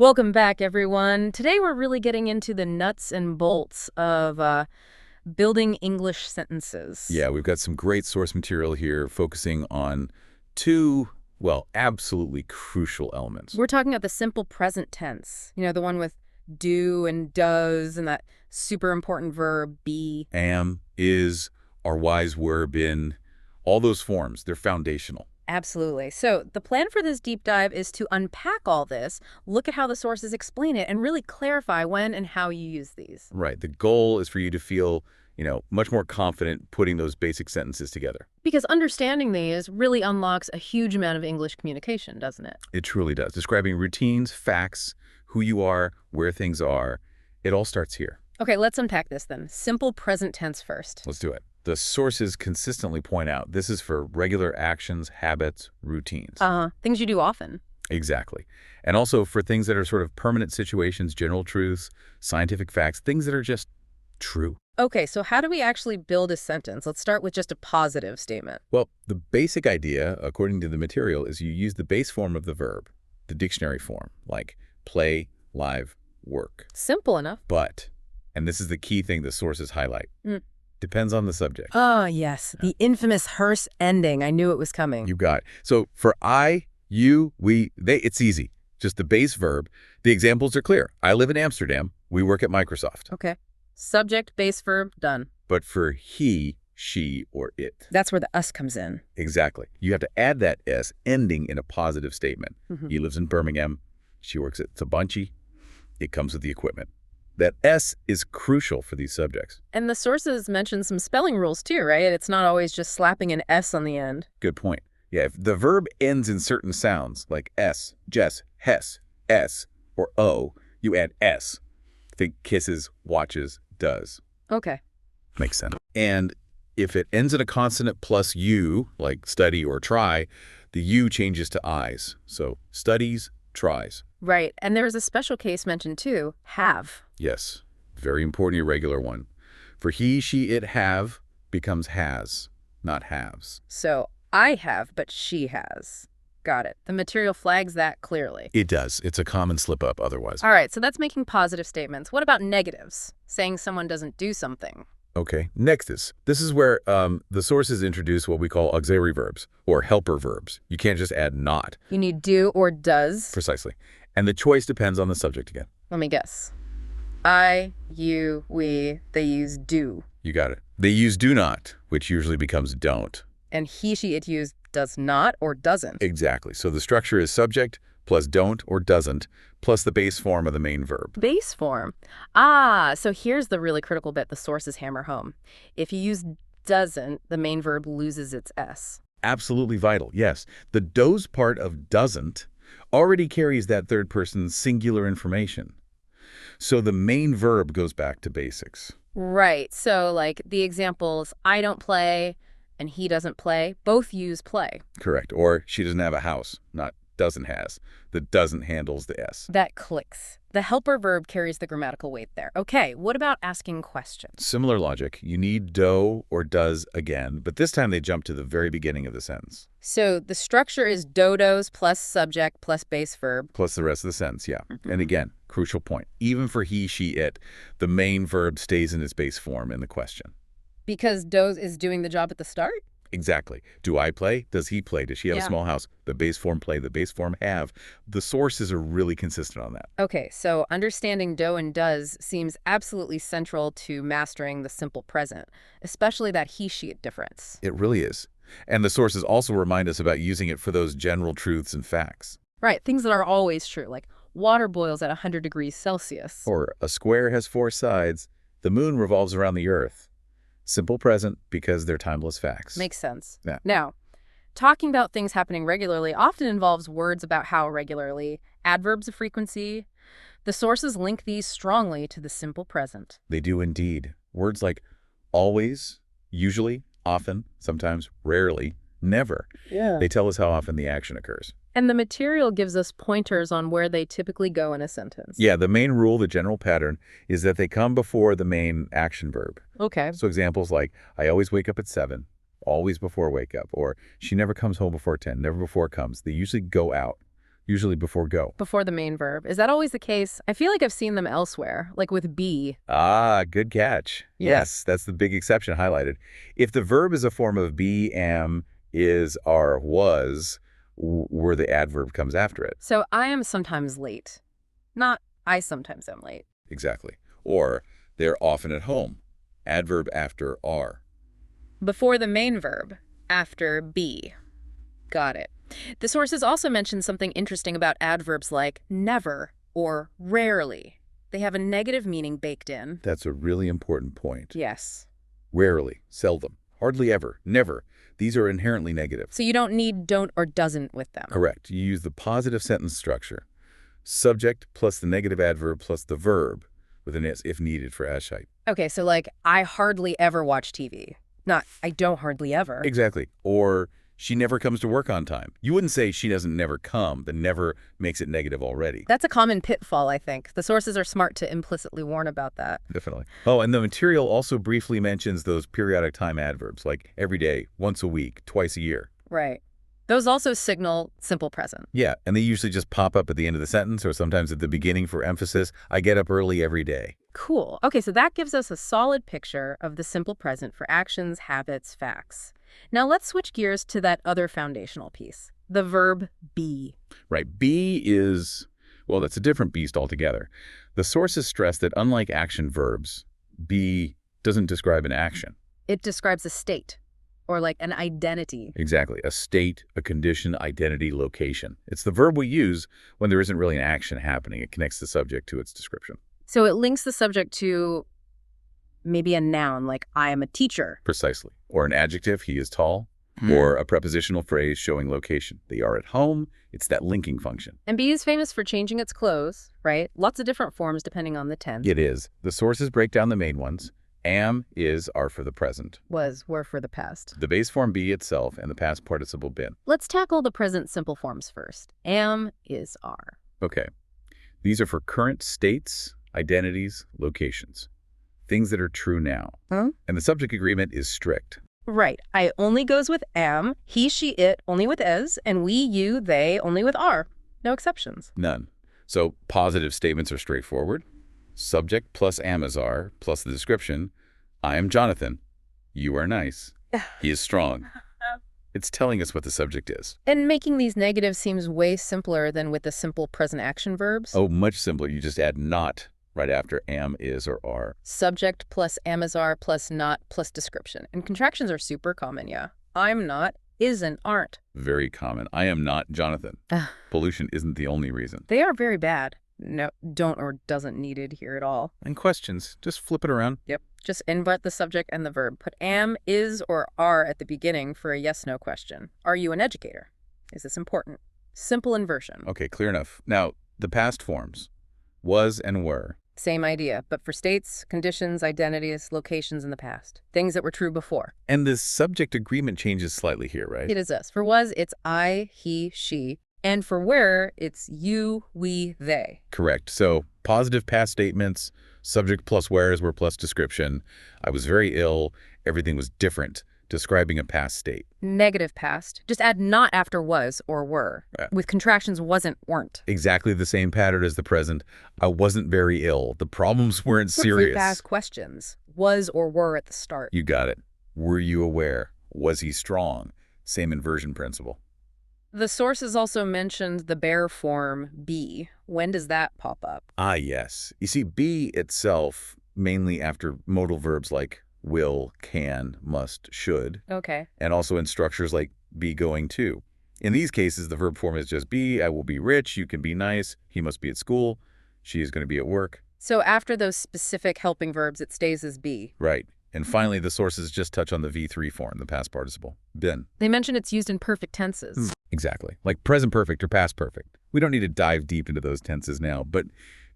Welcome back, everyone. Today we're really getting into the nuts and bolts of building English sentences. Yeah, we've got some great source material here focusing on two, well, absolutely crucial elements. We're talking about the simple present tense, the one with do and does and that super important verb be. Am, is, are wise, were, been, all those forms, they're foundational. Absolutely. So the plan for this deep dive is to unpack all this, look at how the sources explain it, and really clarify when and how you use these. Right. The goal is for you to feel, much more confident putting those basic sentences together. Because understanding these really unlocks a huge amount of English communication, doesn't it? It truly does. Describing routines, facts, who you are, where things are, it all starts here. Okay, let's unpack this then. Simple present tense first. Let's do it. The sources consistently point out this is for regular actions, habits, routines. Things you do often. Exactly. And also for things that are sort of permanent situations, general truths, scientific facts, things that are just true. Okay, so how do we actually build a sentence? Let's start with just a positive statement. Well, the basic idea, according to the material, is you use the base form of the verb, the dictionary form, like play, live, work. Simple enough. But, and this is the key thing the sources highlight, depends on the subject. Oh, yes. The infamous hearse ending. I knew it was coming. You got it. So for I, you, we, they, it's easy. Just the base verb. The examples are clear. I live in Amsterdam. We work at Microsoft. Okay. Subject, base verb, done. But for he, she, or it. That's where the us comes in. Exactly. You have to add that S ending in a positive statement. He lives in Birmingham. She works at Sabanchi. It comes with the equipment. That S is crucial for these subjects. And the sources mention some spelling rules too, right? It's not always just slapping an S on the end. Good point. Yeah, if the verb ends in certain sounds, like S, Jess, Hess, S, or O, you add S. Think kisses, watches, does. Okay. Makes sense. And if it ends in a consonant plus U, like study or try, the U changes to I's. So studies, tries. Right. And there was a special case mentioned too, have. Yes. Very important irregular one. For he, she, it, have becomes has, not haves. So I have, but she has. Got it. The material flags that clearly. It does. It's a common slip-up otherwise. All right, so that's making positive statements. What about negatives? Saying someone doesn't do something. Okay. Next is, this is where the sources introduce what we call auxiliary verbs, or helper verbs. You can't just add not. You need do or does. Precisely. And the choice depends on the subject again. Let me guess. I, you, we, they use do. You got it. They use do not, which usually becomes don't. And he, she, it use does not or doesn't. Exactly. So the structure is subject plus don't or doesn't plus the base form of the main verb. Base form. So here's the really critical bit the sources hammer home. If you use doesn't, the main verb loses its S. Absolutely vital, yes. The does part of doesn't already carries that third person singular information. So the main verb goes back to basics. Right. So like the examples, I don't play and he doesn't play, both use play. Correct. Or she doesn't have a house, not doesn't has. The doesn't handles the S. That clicks. The helper verb carries the grammatical weight there. Okay, what about asking questions? Similar logic. You need do or does again, but this time they jump to the very beginning of the sentence. So the structure is dodos plus subject plus base verb. Plus the rest of the sentence, yeah. And again, crucial point. Even for he, she, it, the main verb stays in its base form in the question. Because does is doing the job at the start? Exactly. Do I play? Does he play? Does she have a small house? The base form play, the base form have. The sources are really consistent on that. Okay, so understanding do and does seems absolutely central to mastering the simple present, especially that he, she, it difference. It really is. And the sources also remind us about using it for those general truths and facts. Right, things that are always true, like water boils at 100 degrees Celsius. Or a square has 4 sides. The moon revolves around the earth. Simple present because they're timeless facts. Makes sense. Yeah. Now, talking about things happening regularly often involves words about how regularly, adverbs of frequency. The sources link these strongly to the simple present. They do indeed. Words like always, usually, often, sometimes, rarely, never. Yeah. They tell us how often the action occurs. And the material gives us pointers on where they typically go in a sentence. Yeah, the main rule, the general pattern, is that they come before the main action verb. Okay. So examples like, I always wake up at 7, always before wake up, or she never comes home before 10, never before comes. They usually go out. usually before go. Before the main verb. Is that always the case? I feel like I've seen them elsewhere, like with be. Ah, good catch. Yes, that's the big exception highlighted. If the verb is a form of be, am, is, are, was, where the adverb comes after it. So I am sometimes late. Not I sometimes am late. Exactly. Or they're often at home. Adverb after are. Before the main verb, after be. Got it. The sources also mention something interesting about adverbs like never or rarely. They have a negative meaning baked in. That's a really important point. Yes. Rarely, seldom, hardly ever, never. These are inherently negative. So you don't need don't or doesn't with them. Correct. You use the positive sentence structure. Subject plus the negative adverb plus the verb with an s if needed for as shape. Okay, so like I hardly ever watch TV. Not I don't hardly ever. Exactly. Or she never comes to work on time. You wouldn't say she doesn't never come. The never makes it negative already. That's a common pitfall, I think. The sources are smart to implicitly warn about that. Definitely. Oh, and the material also briefly mentions those periodic time adverbs, like every day, once a week, twice a year. Right. Those also signal simple present. Yeah, and they usually just pop up at the end of the sentence or sometimes at the beginning for emphasis. I get up early every day. Cool. Okay, so that gives us a solid picture of the simple present for actions, habits, facts. Now let's switch gears to that other foundational piece, the verb be. Right. Be is, well, that's a different beast altogether. The sources stress that unlike action verbs, be doesn't describe an action. It describes a state, or like an identity. Exactly. A state, a condition, identity, location. It's the verb we use when there isn't really an action happening. It connects the subject to its description. So it links the subject to maybe a noun, like I am a teacher. Precisely. Or an adjective, he is tall. Or a prepositional phrase showing location. They are at home. It's that linking function. And be is famous for changing its clothes, right? Lots of different forms depending on the tense. It is. The sources break down the main ones. Am, is, are for the present. Was, were for the past. The base form be itself and the past participle been. Let's tackle the present simple forms first. Am, is, are. Okay. These are for current states, identities, locations. Things that are true now. Huh? And the subject agreement is strict. Right. I only goes with am, he, she, it only with is, and we, you, they only with are. No exceptions. None. So positive statements are straightforward. Subject plus am is are plus the description. I am Jonathan. You are nice. He is strong. It's telling us what the subject is. And making these negatives seems way simpler than with the simple present action verbs. Oh, much simpler. You just add not right after am, is, or are. Subject plus am is are plus not plus description. And contractions are super common, yeah. I'm not, isn't, aren't. Very common. I am not Jonathan. Pollution isn't the only reason. They are very bad. No, don't or doesn't needed here at all. And questions. Just flip it around. Yep. Just invert the subject and the verb. Put am, is, or are at the beginning for a yes-no question. Are you an educator? Is this important? Simple inversion. Okay, clear enough. Now, the past forms. Was and were. Same idea, but for states, conditions, identities, locations in the past. Things that were true before. And the subject agreement changes slightly here, right? It is this. For was, it's I, he, she. And for where, it's you, we, they. Correct. So positive past statements, subject plus whereas were plus description. I was very ill. Everything was different. Describing a past state. Negative past. Just add not after was or were. With contractions wasn't, weren't. Exactly the same pattern as the present. I wasn't very ill. The problems weren't serious. Ask questions. Was or were at the start. You got it. Were you aware? Was he strong? Same inversion principle. The sources also mentioned the bare form be. When does that pop up? Ah, yes. You see, be itself, mainly after modal verbs like will, can, must, should. Okay. And also in structures like be going to. In these cases, the verb form is just be. I will be rich. You can be nice. He must be at school. She is going to be at work. So after those specific helping verbs, it stays as be. Right. And finally, the sources just touch on the V3 form, the past participle, been. They mention it's used in perfect tenses. Exactly. Like present perfect or past perfect. We don't need to dive deep into those tenses now, but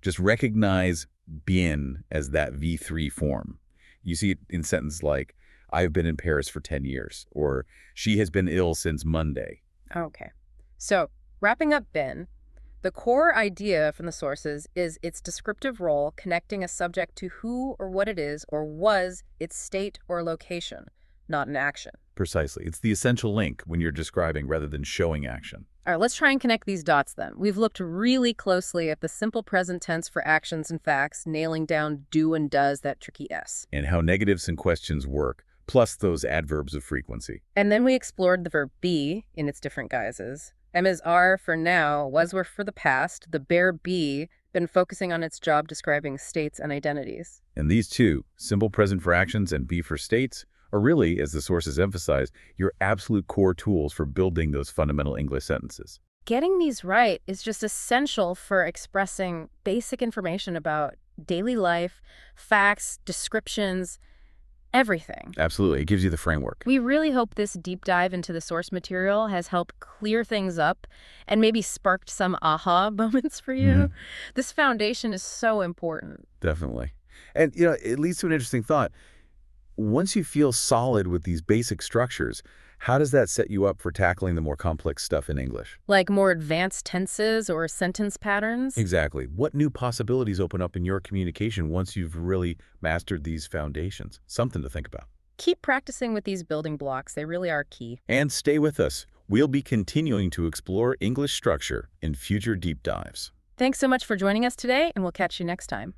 just recognize been as that V3 form. You see it in sentences like, I've been in Paris for 10 years, or she has been ill since Monday. Okay. So, wrapping up been, the core idea from the sources is its descriptive role connecting a subject to who or what it is or was its state or location, not an action. Precisely. It's the essential link when you're describing rather than showing action. All right, let's try and connect these dots then. We've looked really closely at the simple present tense for actions and facts, nailing down do and does, that tricky S. And how negatives and questions work, plus those adverbs of frequency. And then we explored the verb be in its different guises. M is are for now, was were for the past, the bare be, been focusing on its job describing states and identities. And these two, simple present for actions and be for states, are really, as the sources emphasize, your absolute core tools for building those fundamental English sentences. Getting these right is just essential for expressing basic information about daily life, facts, descriptions, everything. Absolutely. It gives you the framework. We really hope this deep dive into the source material has helped clear things up and maybe sparked some aha moments for you. This foundation is so important. Definitely. And, it leads to an interesting thought. Once you feel solid with these basic structures, how does that set you up for tackling the more complex stuff in English? Like more advanced tenses or sentence patterns? Exactly. What new possibilities open up in your communication once you've really mastered these foundations? Something to think about. Keep practicing with these building blocks. They really are key. And stay with us. We'll be continuing to explore English structure in future deep dives. Thanks so much for joining us today, and we'll catch you next time.